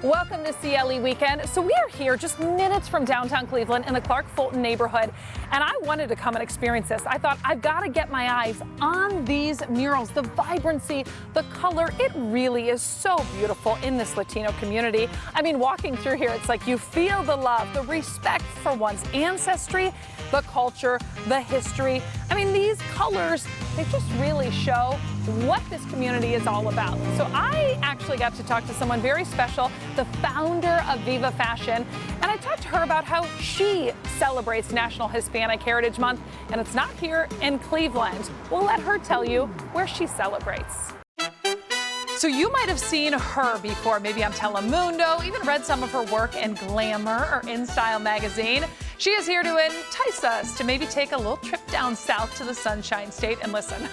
Welcome to CLE Weekend. So we are here just minutes from downtown Cleveland in the Clark Fulton neighborhood, and I wanted to come and experience this. I thought I've got to get my eyes on these murals, the vibrancy, the color. It really is so beautiful in this Latino community. I mean, walking through here, it's like you feel the love, the respect for one's ancestry, the culture, the history. I mean, these colors, they just really show what this community is all about. So I actually got to talk to someone very special, the founder of Viva Fashion, and I talked to her about how she celebrates National Hispanic Heritage Month, and it's not here in Cleveland. We'll let her tell you where she celebrates. So you might have seen her before, maybe on Telemundo, even read some of her work in Glamour or In Style magazine. She is here to entice us to maybe take a little trip down south to the Sunshine State. And listen,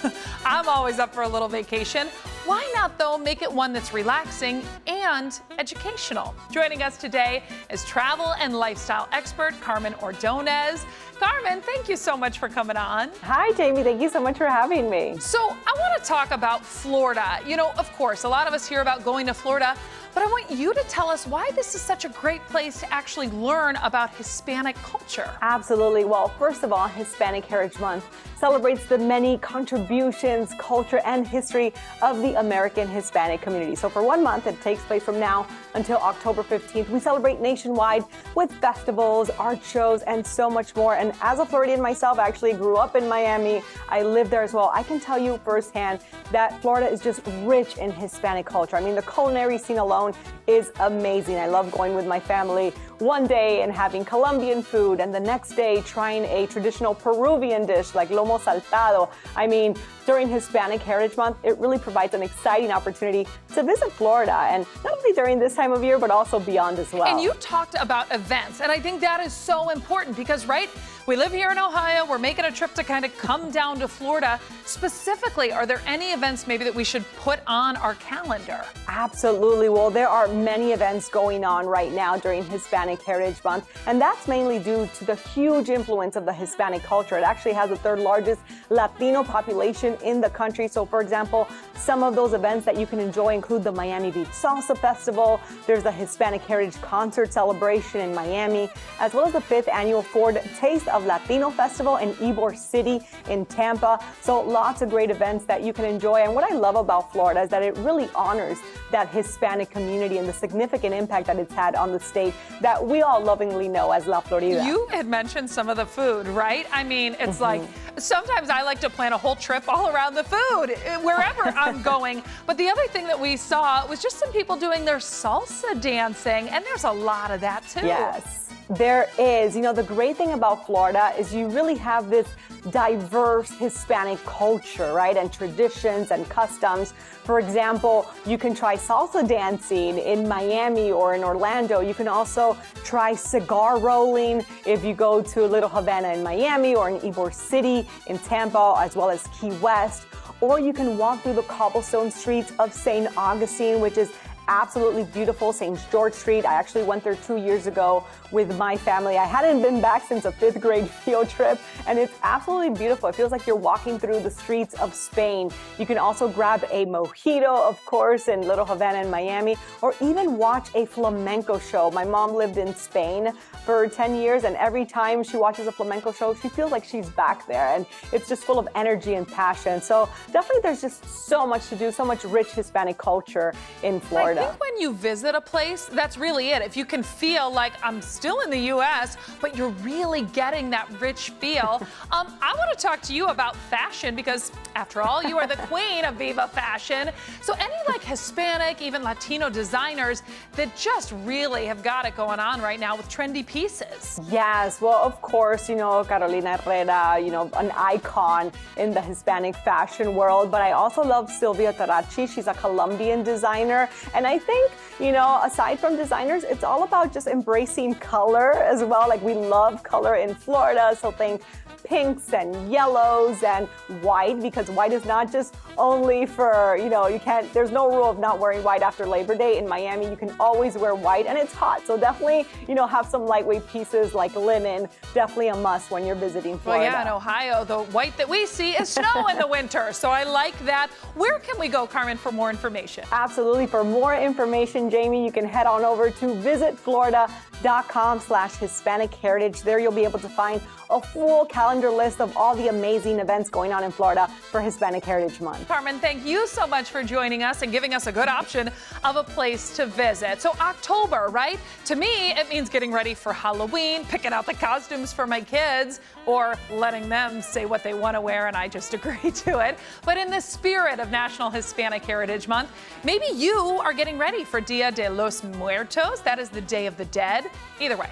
I'm always up for a little vacation. Why not, though, make it one that's relaxing and educational? Joining us today is travel and lifestyle expert Carmen Ordonez. Carmen, thank you so much for coming on. Hi, Jamie. Thank you so much for having me. So I want to talk about Florida. You know, of course, a lot of us hear about going to Florida, but I want you to tell us why this is such a great place to actually learn about Hispanic culture. Absolutely. Well, first of all, Hispanic Heritage Month celebrates the many contributions, culture, and history of the American Hispanic community. So for 1 month, it takes place from now until October 15th. We celebrate nationwide with festivals, art shows, and so much more. And as a Floridian myself, I actually grew up in Miami. I lived there as well. I can tell you firsthand that Florida is just rich in Hispanic culture. I mean, the culinary scene alone is amazing. I love going with my family one day and having Colombian food, and the next day trying a traditional Peruvian dish like lomo saltado. I mean, during Hispanic Heritage Month, it really provides an exciting opportunity to visit Florida, and not only during this time of year, but also beyond as well. And you talked about events, and I think that is so important because, right, we live here in Ohio, we're making a trip to kind of come down to Florida. Specifically, are there any events maybe that we should put on our calendar? Absolutely. Well, there are many events going on right now during Hispanic Heritage Month, and that's mainly due to the huge influence of the Hispanic culture. It actually has the third largest Latino population in the country. So, for example, some of those events that you can enjoy include the Miami Beach Salsa Festival, there's the Hispanic Heritage Concert Celebration in Miami, as well as the 5th annual Ford Taste of Latino Festival in Ybor City in Tampa. So lots of great events that you can enjoy. And what I love about Florida is that it really honors that Hispanic community and the significant impact that it's had on the state that we all lovingly know as La Florida. You had mentioned some of the food, right? I mean, it's like sometimes I like to plan a whole trip all around the food wherever I'm going. But the other thing that we saw was just some people doing their salsa dancing, and there's a lot of that too. Yes. There is. You know, the great thing about Florida is you really have this diverse Hispanic culture, right? And traditions and customs. For example, you can try salsa dancing in Miami or in Orlando. You can also try cigar rolling if you go to Little Havana in Miami or in Ybor City in Tampa, as well as Key West. Or you can walk through the cobblestone streets of St. Augustine, which is absolutely beautiful. St. George Street. I actually went there 2 years ago with my family. I hadn't been back since a 5th grade field trip, and it's absolutely beautiful. It feels like you're walking through the streets of Spain. You can also grab a mojito, of course, in Little Havana in Miami, or even watch a flamenco show. My mom lived in Spain for 10 years, and every time she watches a flamenco show, she feels like she's back there, and it's just full of energy and passion. So definitely there's just so much to do, so much rich Hispanic culture in Florida. I think when you visit a place, that's really it. If you can feel like I'm still in the U.S., but you're really getting that rich feel. I want to talk to you about fashion because, after all, you are the queen of Viva Fashion. So any like Hispanic, even Latino designers that just really have got it going on right now with trendy pieces. Yes, well, of course, you know, Carolina Herrera, you know, an icon in the Hispanic fashion world, but I also love Silvia Tarachi. She's a Colombian designer, and I think, you know, aside from designers, it's all about just embracing color as well. Like, we love color in Florida, so think pinks and yellows and white, because white is not just only for, you can't, there's no rule of not wearing white after Labor Day. In Miami, you can always wear white, and it's hot. So definitely, have some lightweight pieces like linen. Definitely a must when you're visiting Florida. Well, yeah, in Ohio, the white that we see is snow in the winter. So I like that. Where can we go, Carmen, for more information? Absolutely. For more information, Jamie, you can head on over to visitflorida.com/Hispanic Heritage. There you'll be able to find a full calendar list of all the amazing events going on in Florida for Hispanic Heritage Month. Carmen, thank you so much for joining us and giving us a good option of a place to visit. So October, right? To me, it means getting ready for Halloween, picking out the costumes for my kids, or letting them say what they want to wear and I just agree to it. But in the spirit of National Hispanic Heritage Month, maybe you are getting ready for Dia de los Muertos. That is the Day of the Dead. Either way,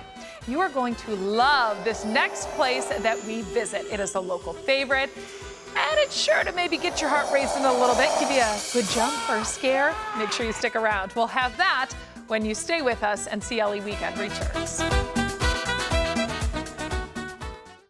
you are going to love this next place that we visit. It is a local favorite, and it's sure to maybe get your heart racing a little bit, give you a good jump or a scare. Make sure you stick around. We'll have that when you stay with us and CLE Weekend returns.